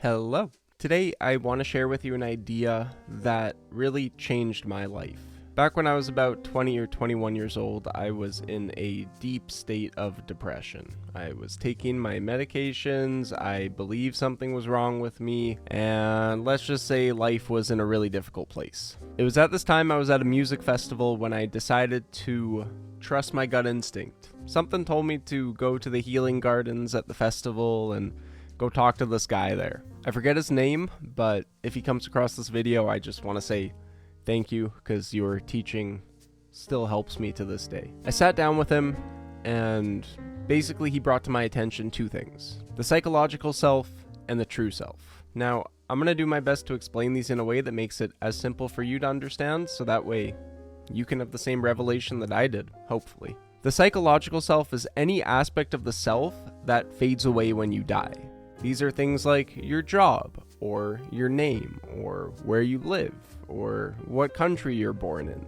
Hello. Today I want to share with you an idea that really changed my life. Back when I was about 20 or 21 years old, I was in a deep state of depression. I was taking my medications, I believed something was wrong with me, and let's just say life was in a really difficult place. It was at this time I was at a music festival when I decided to trust my gut instinct. Something told me to go to the healing gardens at the festival and go talk to this guy there. I forget his name, but if he comes across this video, I just want to say thank you, because your teaching still helps me to this day. I sat down with him, and basically he brought to my attention two things: the psychological self and the true self. Now, I'm going to do my best to explain these in a way that makes it as simple for you to understand, so that way you can have the same revelation that I did, hopefully. The psychological self is any aspect of the self that fades away when you die. These are things like your job, or your name, or where you live, or what country you're born in.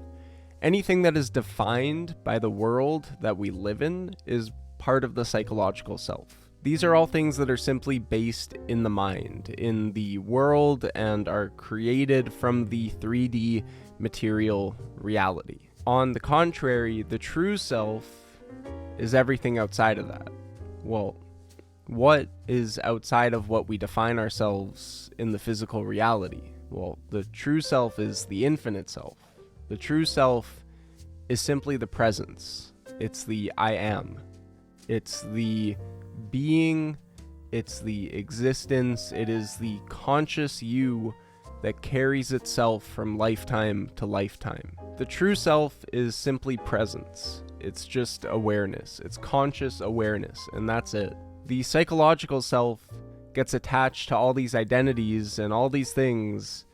Anything that is defined by the world that we live in is part of the psychological self. These are all things that are simply based in the mind, in the world, and are created from the 3D material reality. On the contrary, the true self is everything outside of that. Well, what is outside of what we define ourselves in the physical reality? Well, the true self is the infinite self. The true self is simply the presence. It's the I am. It's the being. It's the existence. It is the conscious you that carries itself from lifetime to lifetime. The true self is simply presence. It's just awareness. It's conscious awareness, and that's it. The psychological self gets attached to all these identities and all these things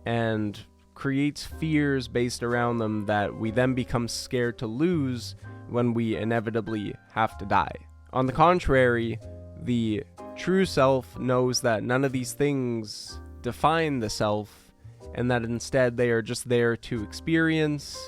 and creates fears based around them that we then become scared to lose when we inevitably have to die. On the contrary, the true self knows that none of these things define the self, and that instead they are just there to experience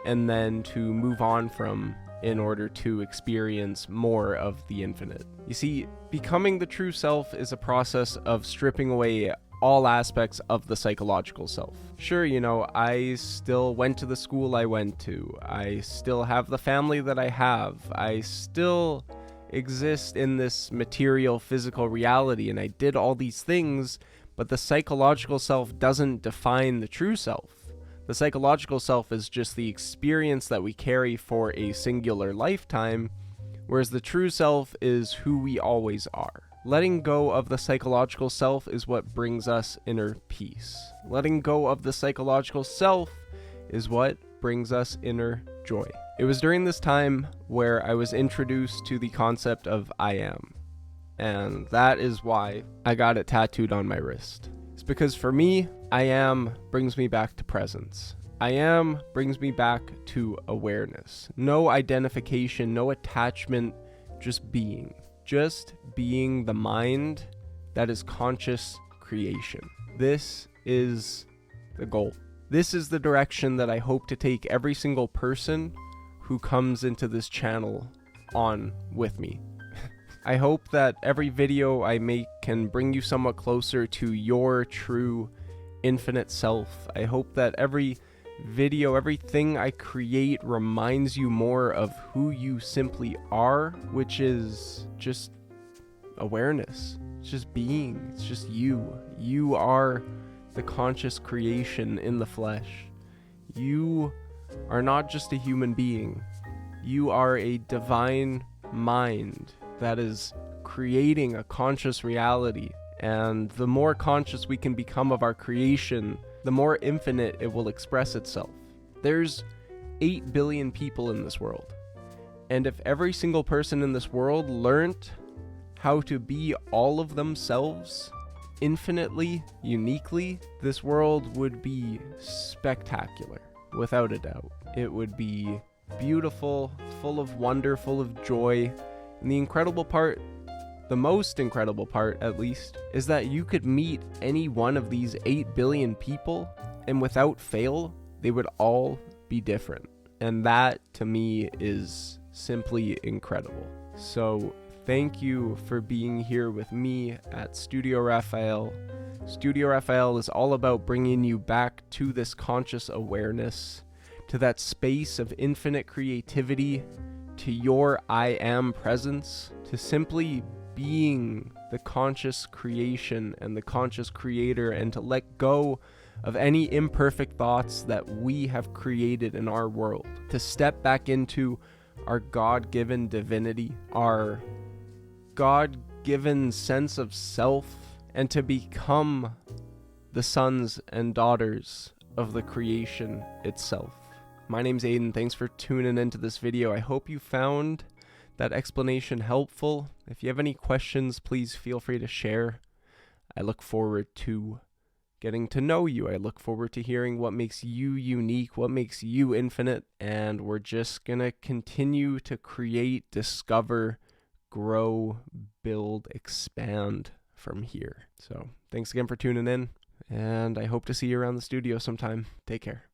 and then to move on from, in order to experience more of the infinite. You see, becoming the true self is a process of stripping away all aspects of the psychological self. Sure, I still went to the school I went to. I still have the family that I have. I still exist in this material, physical reality, and I did all these things, but the psychological self doesn't define the true self. The psychological self is just the experience that we carry for a singular lifetime, whereas the true self is who we always are. Letting go of the psychological self is what brings us inner peace. Letting go of the psychological self is what brings us inner joy. It was during this time where I was introduced to the concept of I am, and that is why I got it tattooed on my wrist. It's because for me, I am brings me back to presence. I am brings me back to awareness. No identification, no attachment, just being. Just being the mind that is conscious creation. This is the goal. This is the direction that I hope to take every single person who comes into this channel on with me. I hope that every video I make can bring you somewhat closer to your true infinite self. I hope that every video, everything I create reminds you more of who you simply are, which is just awareness. It's just being. It's just you. You are the conscious creation in the flesh. You are not just a human being. You are a divine mind that is creating a conscious reality. And the more conscious we can become of our creation, the more infinite it will express itself. There's 8 billion people in this world. And if every single person in this world learned how to be all of themselves, infinitely, uniquely, this world would be spectacular, without a doubt. It would be beautiful, full of wonder, full of joy. And the incredible part, the most incredible part at least, is that you could meet any one of these 8 billion people, and without fail, they would all be different. And that, to me, is simply incredible. So thank you for being here with me at Studio Raphael. Studio Raphael is all about bringing you back to this conscious awareness, to that space of infinite creativity, to your I am presence, to simply being the conscious creation and the conscious creator, and to let go of any imperfect thoughts that we have created in our world, to step back into our God-given divinity, our God-given sense of self, and to become the sons and daughters of the creation itself. My name's Aiden. Thanks for tuning into this video. I hope you found that explanation helpful. If you have any questions, please feel free to share. I look forward to getting to know you. I look forward to hearing what makes you unique, what makes you infinite, and we're just gonna continue to create, discover, grow, build, expand from here. So thanks again for tuning in, and I hope to see you around the studio sometime. Take care.